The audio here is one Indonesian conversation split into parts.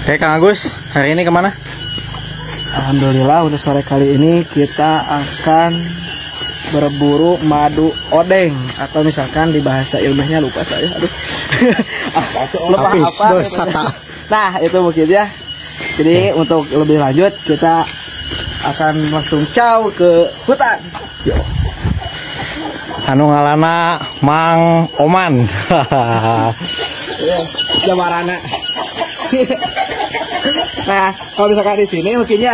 Oke Kang Agus, hari ini kemana? Alhamdulillah untuk sore kali ini kita akan berburu madu odeng, atau misalkan di bahasa ilmiahnya lupa saya. Apis dorsata. Nah itu mungkin ya. Jadi untuk lebih lanjut kita akan langsung caw ke hutan. Yo. Anu ngalana Mang Oman. Jamarana. Nah, kalau misalkan di sini mungkinnya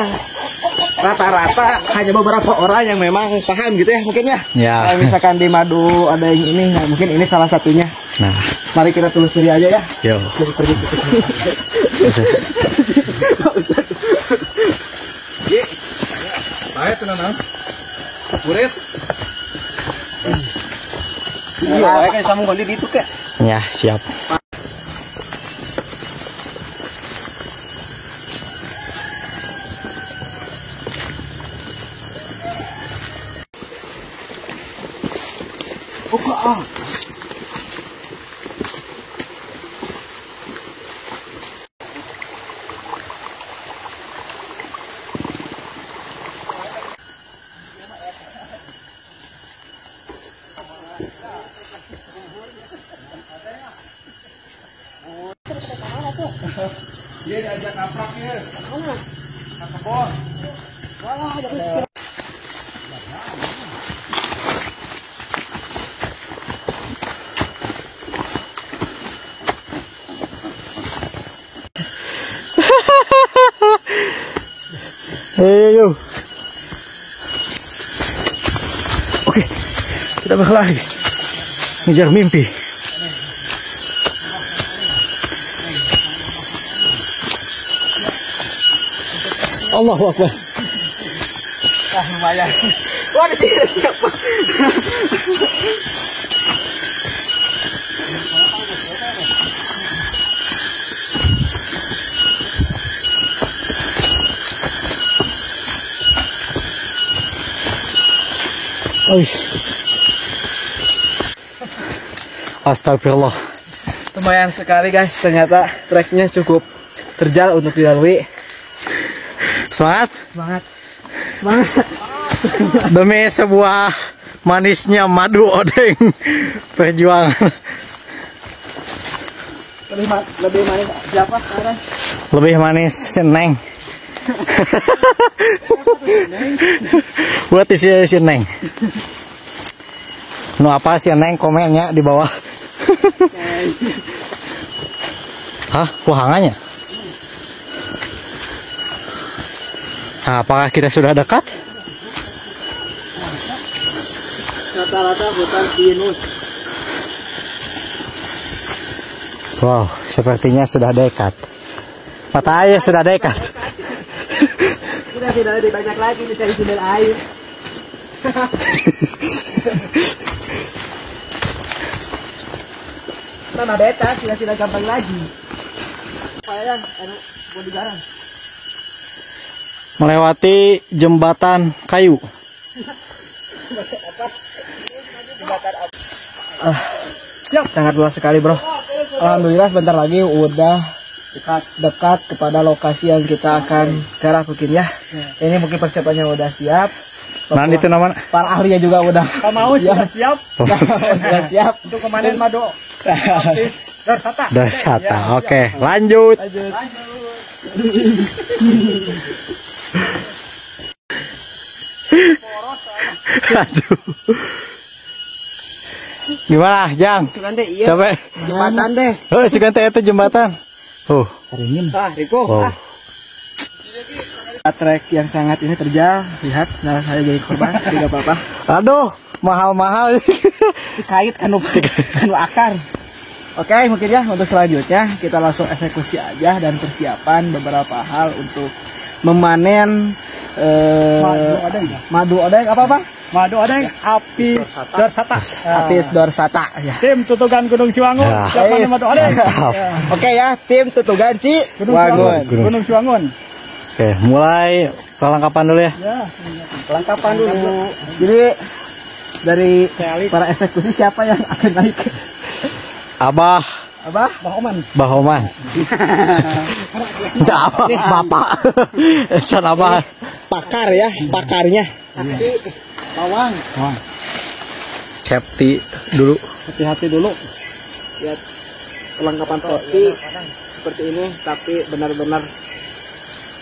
rata-rata hanya beberapa orang yang memang paham gitu ya mungkinnya. Ya. Kalau misalkan di madu ada yang ini, nah, mungkin ini salah satunya. Nah, mari kita telusuri aja ya. yo. Pergi ke sini. Baik, tenang. Kurit. Iya, kayak sama gondi di itu kek. Ya, siap. Buka ah. Dia diajak napraknya. Mana? Ke kebon. Wah, jangan. Ayo. Oke, kita berlari ngejar mimpi. Allahu Akbar. Ah, lumayan. Wah, di sini siapa? Astagfirullah. Lumayan sekali guys, ternyata treknya cukup terjal untuk dilalui. Semangat. Semangat. Semangat. Demi sebuah manisnya madu odeng. Perjuangan. Lebih manis siapa sekarang? Lebih manis si Neng. Buat isi Neng. Nu apa si Neng komennya di bawah. Hah, kuhangannya? Nah, apakah kita sudah dekat? Rata-rata hutan pinus. Wow, sepertinya sudah dekat. Mata air sudah dekat. Kita tidak lebih banyak lagi mencari sumber air. Tanah beta sudah tidak gampang lagi. Sayang, bodi garam. Melewati jembatan kayu. Sangat luas sekali bro. Alhamdulillah sebentar lagi udah dekat kepada lokasi yang kita akan garap mungkin ya. Ini mungkin persiapannya udah siap. Nah, itu namanya. Para ahlinya juga udah. Mau sudah siap. Sudah siap Untuk kemarin madu. Apis dorsata. Dorsata. Oke, lanjut. Aduh. Gimana, Jang? Sugante iya. Coba. Jembatan deh. Oh, Sugante itu jembatan. Haringin. Ah, Riko. Wow. Trek yang sangat ini terjal. Lihat, sekarang saya jadi korban. Tidak apa-apa. Aduh, mahal-mahal. Dikait kanu akar. Oke, mungkin ya untuk selanjutnya kita langsung eksekusi aja dan persiapan beberapa hal untuk memanen madu odeng apa? Madu odeng apis dorsata. Apis dorsata ya. Tim Tutugan Gunung Ciwangun. Ya. Siap panen madu odeng. Mantap. Oke ya, tim Tutugan Ciwangun. Gunung Ciwangun. Oke, mulai perlengkapan dulu ya. Ya. Perlengkapan dulu. Jadi dari para eksekusi siapa yang akan naik? Abah. Apa? Bahoman. Enggak apa, Bapak. Cara apa? Pakar ya, pakarnya. Bawang. Safety dulu. Hati-hati dulu. Lihat perlengkapan safety seperti ini, tapi benar-benar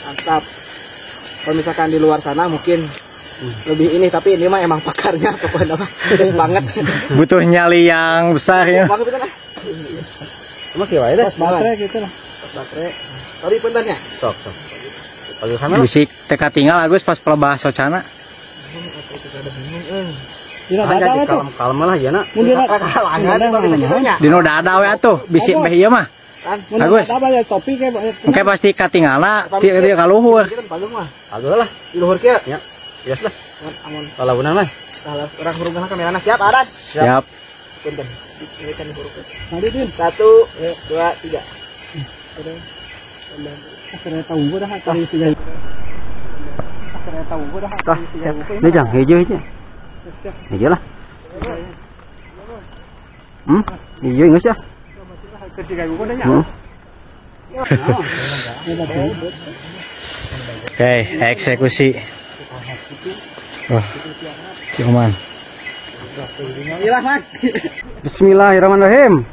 mantap. Kalau misalkan di luar sana mungkin lebih ini, tapi ini mah emang pakarnya pokoknya mah pedes banget. Butuh nyali yang besar ya. Banget itu nah. Emang kieu wae teh. Baterai gitu lah. Baterai. Tapi puntennya. Sok. Bisik teka tinggal Agus pas pelebah socana. Dino dada tuh. Kalem lah ya nak. Mun dino kalangan. Dino dada we atuh, bisik beh ieu mah. Agus. Apa ya topi kayak Engke pasti katinggalna ti kaluhur. Aduh lah, di luhur kia. Ya. Bias lah. Amun Kalau benar mah. kalau orang hurufna kamerana siap, Aran. Siap. Punten. Ini kan hurufnya. Nanti Din. 1 2 3. Kereta unggul dah kali tiga. Kereta unggul dah kali tiga. Ini jangan hijau aja. Hijau lah. Hijau enggak sih? Oke, eksekusi. Wah, cuman. Bismillah, Mak. Bismillahirrahmanirrahim.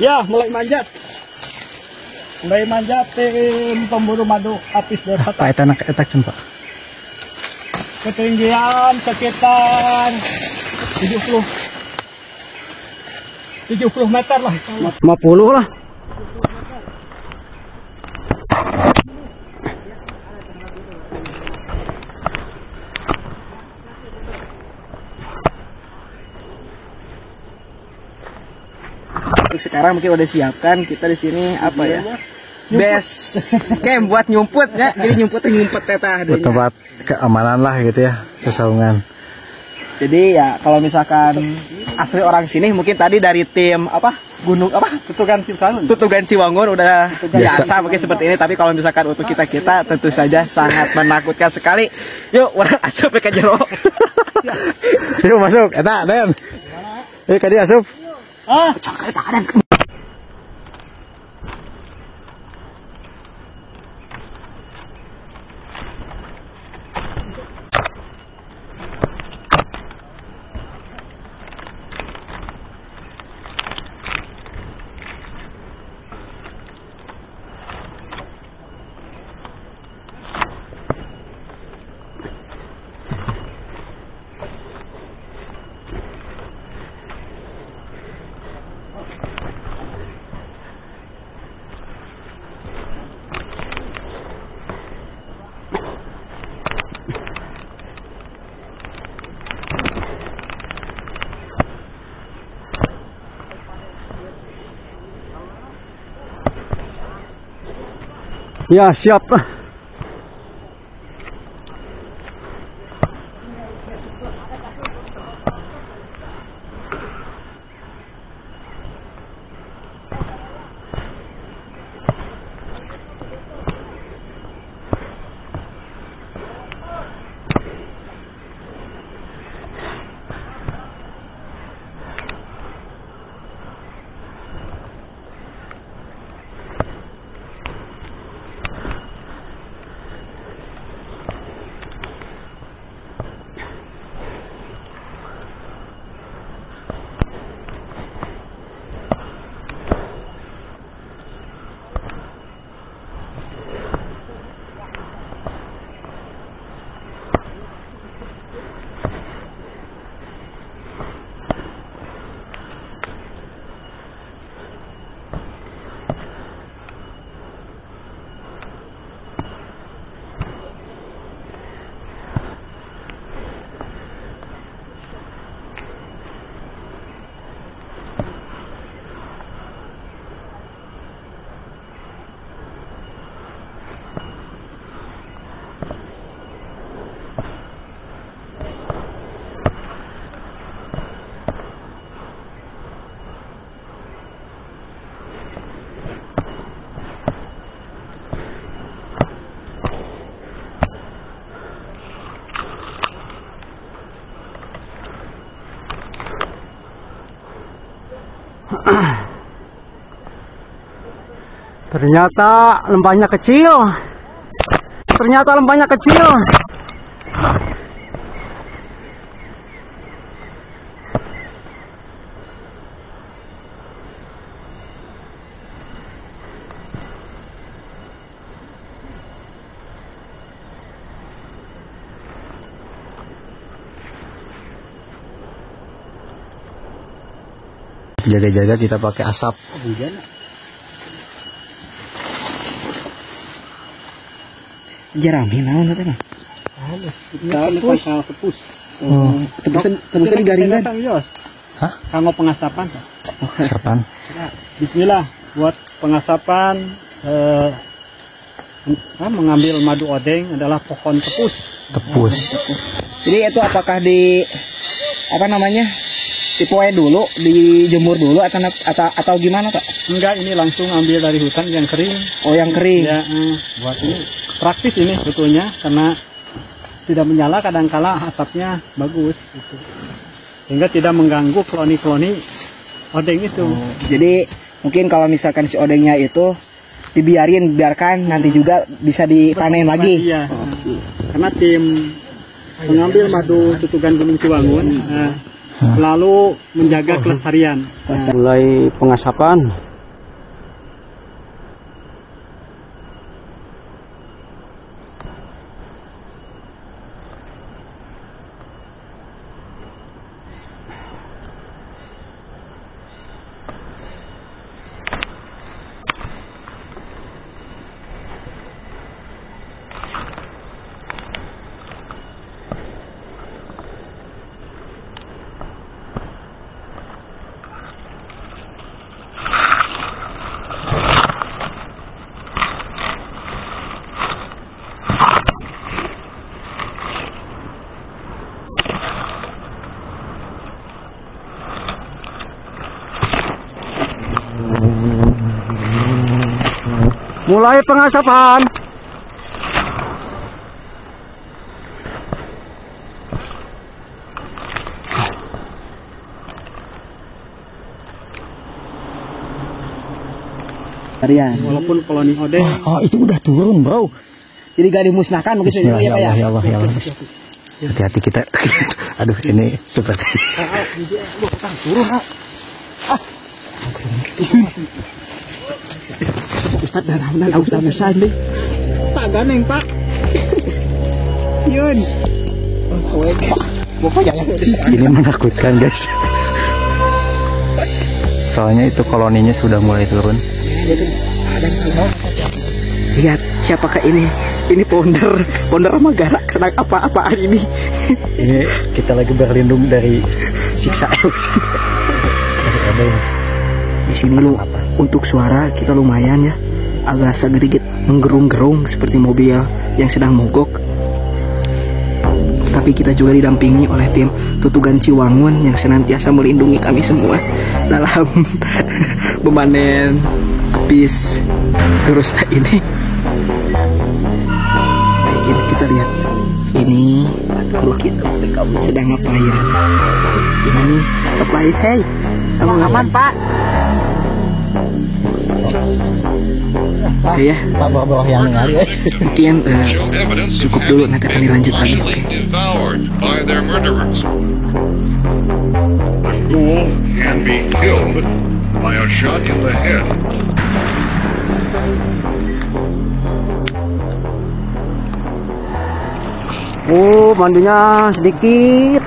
Ya, mulai manjat. Mulai manjat tim pemburu madu Apis Desa. Pak eta nak eta cempa. Ketinggian sekitar 70 meter lah. 50 lah. Sekarang mungkin udah siapkan kita di sini apa ya? Base camp buat nyumput ya. Jadi nyumput tetah. Buat tempat keamanan lah gitu ya, sesaungan. Jadi ya kalau misalkan asli orang sini mungkin tadi dari tim apa? Gunung apa? Tutugan Ciwangun udah biasa mungkin seperti ini, tapi kalau misalkan untuk kita tentu saja sangat menakutkan sekali. Yuk, orang asup ke jero. Yuk masuk, eta Den. Yuk ka dieu asup. Ya, siap. Ternyata lembahnya kecil. Jaga-jaga kita pakai asap. Jerami naon eta mah? Tepus. Tebusan digaringan. Hah? Kanggo pengasapan. Asapan. Bismillah buat pengasapan mengambil madu odeng adalah pohon tepus. Tepus. Jadi itu apakah di apa namanya? Dipoe dulu, dijemur dulu atau gimana, Pak? Enggak, ini langsung ambil dari hutan yang kering. Oh, yang kering. Ya, buat ini praktis ini sebetulnya karena tidak menyala, kadangkala asapnya bagus gitu. Sehingga tidak mengganggu kloni-kloni odeng itu. Jadi mungkin kalau misalkan si odengnya itu biarkan nanti juga bisa dipanen lagi. Iya. Karena tim mengambil madu tutugan Gunung Ciwangun selalu menjaga kelestarian. Mulai pengasapan. Mulai pengasapan. Harian. Walaupun koloni odeng. Oh, itu udah turun, Bro. Jadi gak dimusnahkan begitu ya, Pak ya? Ya Allah. Hati-hati kita. Aduh, ini seperti Turun, Pak. Ustaz dan Ustaz Musa ini. Tak ganeng, Pak. Siun. ini menakutkan, guys. Soalnya itu koloninya sudah mulai turun. Lihat siapakah ini? Ini ponder sama garak sedang apa-apaan ini? Ini kita lagi berlindung dari siksa Di sini lu untuk suara kita lumayan ya, agak sedikit menggerung-gerung seperti mobil yang sedang mogok. Tapi kita juga didampingi oleh tim Tutugan Ciwangun yang senantiasa melindungi kami semua dalam memanen habis terus ini. Baik, ini kita lihat. Ini kru kita sedang ngapain? Ini ngapain? Hey, aman Pak. Oke ya, bawah yang ngali. mungkin cukup dulu, nanti akan dilanjut lagi. Oke. The fool can be killed by a shot in the head. Mandinya sedikit.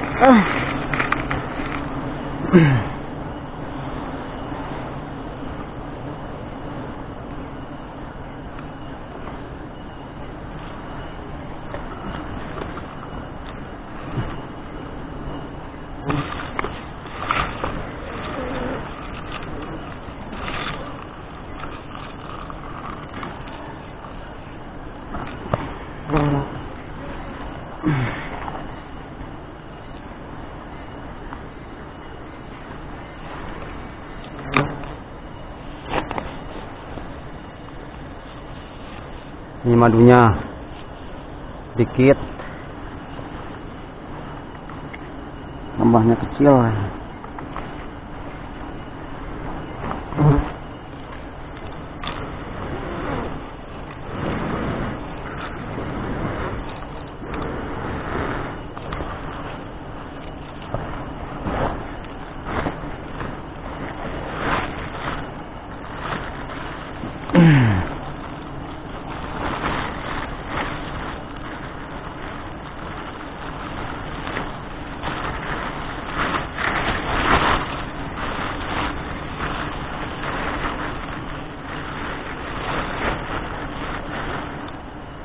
Ini madunya sedikit, tambahnya kecil.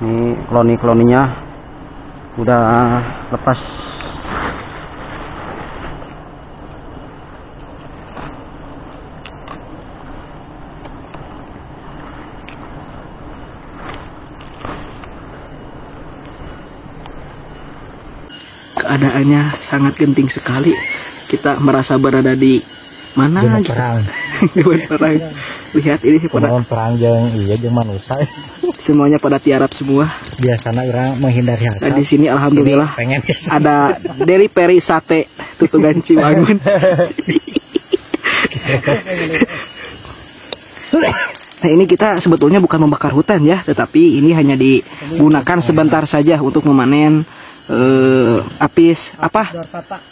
Ini kloni-kloninya udah lepas. Keadaannya sangat genting sekali. Kita merasa berada di mana Jangan gitu. perang. Hewan perang. Lihat ini pada Perang jeung iya jeung manusia. semuanya pada tiarap semua. Biasanya orang menghindari Dan asap. di sini alhamdulillah Pengen ada Deli Peri Sate Tutugan Ciwangun. Nah ini kita sebetulnya bukan membakar hutan ya, tetapi ini hanya digunakan sebentar saja untuk memanen apis apa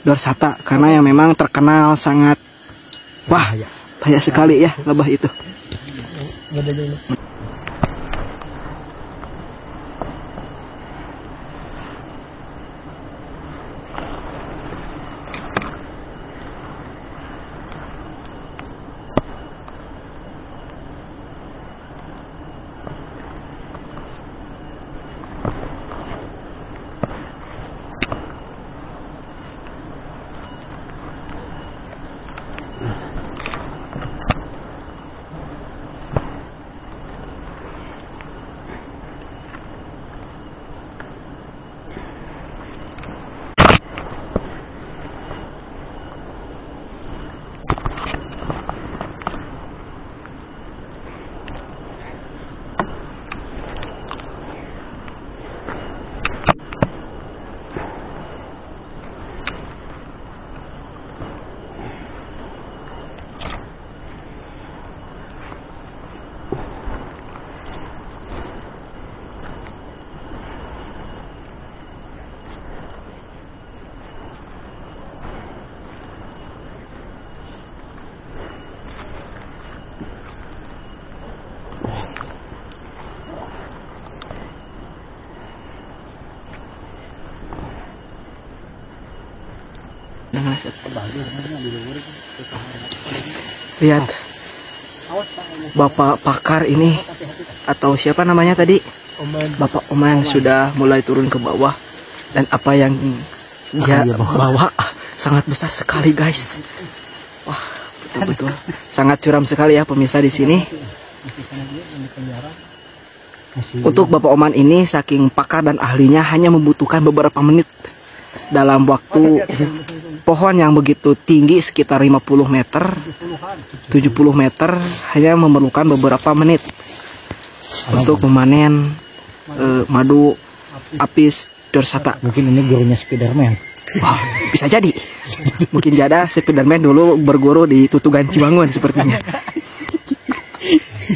dorsata, karena yang memang terkenal sangat bahaya sekali ya lebah itu. Lihat Bapak pakar ini, atau siapa namanya tadi, Bapak Oman sudah mulai turun ke bawah, dan apa yang dia bawa sangat besar sekali guys. Wah, betul-betul sangat curam sekali ya pemirsa di sini. Untuk Bapak Oman ini saking pakar dan ahlinya hanya membutuhkan beberapa menit dalam waktu pohon yang begitu tinggi sekitar 50 meter, 70 meter hanya memerlukan beberapa menit untuk memanen madu apis dorsata. Mungkin ini gurunya Spiderman. Wah, bisa jadi. Mungkin jada Spiderman dulu berguru di Tutugan Ciwangun sepertinya.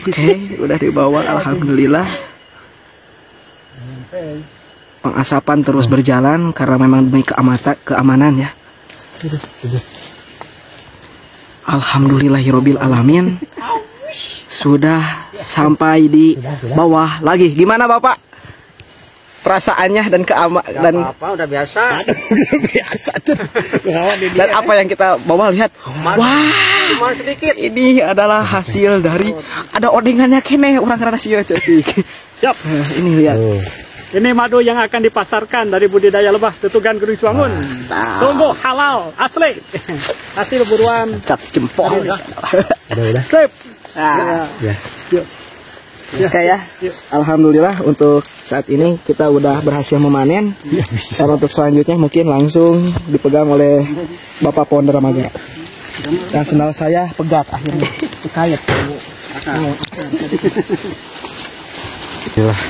Oke, udah dibawa alhamdulillah. Pengasapan terus berjalan karena memang demi keamanan ya. Alhamdulillahirabbil alamin. Sudah sampai di bawah lagi. Gimana Bapak? Perasaannya dan dan Apa udah biasa. Dan apa yang kita bawa, lihat. Wah, Cuma sedikit. ini adalah hasil dari ada odingannya kene orang karena sih cetik. Siap. Ini lihat. Ini madu yang akan dipasarkan dari budidaya lebah Tutugan Gunung Ciwangun. Tunggu halal asli. Hasil buruan. Cap jempol. Udah. Sip. Nah, Ya. oke ya. Alhamdulillah untuk saat ini kita udah berhasil memanen. Dan untuk selanjutnya mungkin langsung dipegang oleh Bapak Ponder Ramaga. Dan sendal saya pegat akhirnya. Kekayat. Inilah.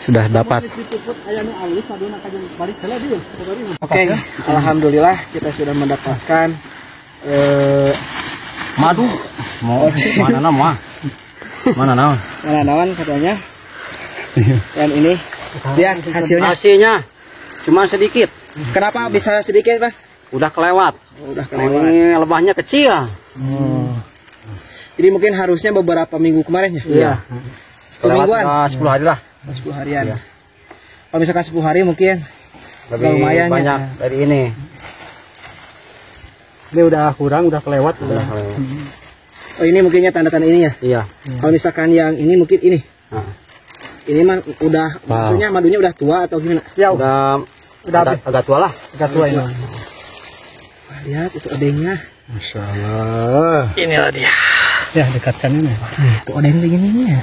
Sudah dapat. Oke, alhamdulillah kita sudah mendapatkan Madu. Mau mana nama? Mana nama? nawan katanya. Dan ini lihat hasilnya. Hasilnya cuma sedikit. Kenapa bisa sedikit, Pak? Udah kelewat. Udah kelewat. Ini lebahnya kecil. Jadi mungkin harusnya beberapa minggu kemarin ya. Iya. Semingguan. 10 hari lah. 10 harian. Kalau misalkan 10 hari mungkin Lebih lumayan banyak ya. dari ini. Ini udah kurang, udah kelewat. Oh ini mungkinnya tanda-tanda ini ya. Iya. Kalau misalkan yang ini mungkin ini. Nah. Ini mah udah maksudnya madunya udah tua atau gimana? Ya Udah agak tua lah. Agak tua ini. Lihat itu odengnya. Masya Allah. Inilah dia. Ya dekatkan ini. Itu odeng begini ya.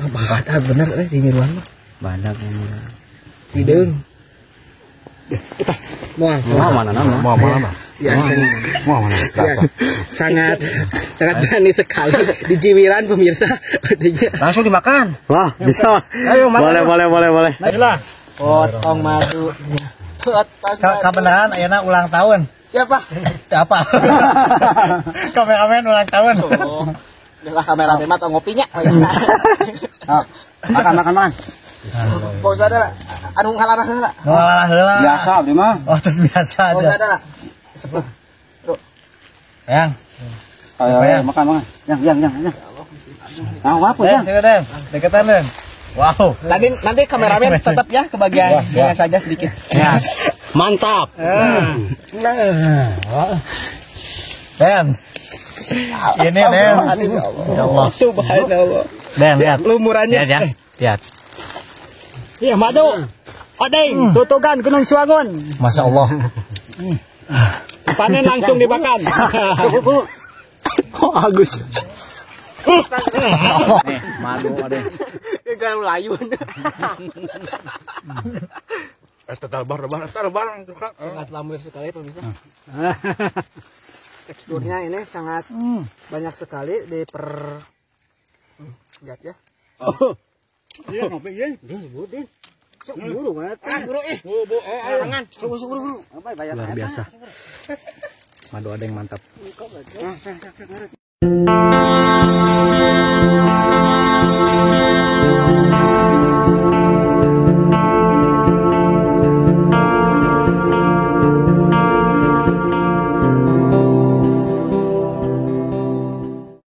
Apa? Badak bener di nyeruan mah. Badak ini. Hideung. Moal. Mana nama? Mau mana? Ya, Mau mana? ya, sangat berani sekali di jiwiran pemirsa. Odengnya. Langsung dimakan. Wah, bisa. Ayo, makan. Boleh. Nah, Potong madu. Potong. kebenaran ayeuna ulang tahun. Siapa? Apa? Kameramen ulang tahun. Oh. Udah kamera mah atau ngopinya. Makan. Kok usah ada. Anu ngalarah heula. Ngalah heula. Biasa abdi mah. Oh, terus biasa Kok usah aja. ada. Sepuh. Yang. Ayo, makan. Yang. Nah, apa ya? Sini, Den. Deketan, Den. Wow. Tadi nanti kameramen tetap ya ke bagian jangan saja sedikit. Ya. Mantap. Den. Ini, Den. Ya Allah. Subhanallah. Den, lihat. Lumurannya. Lihat ya. Lihat. Iya, madu. Odeng, tutugan Gunung Siwangun. Masya Allah. Panen langsung dimakan. Oh, Agus. Nih, madu ada. Kalau layun. Sangat lembut sekali pemirsa. Teksturnya ini sangat banyak sekali lihat ya. Iya, ngopi ya. Cuk buru banget. Buru tangan. Buru. Apa bayar? Luar biasa. Madu ada yang mantap.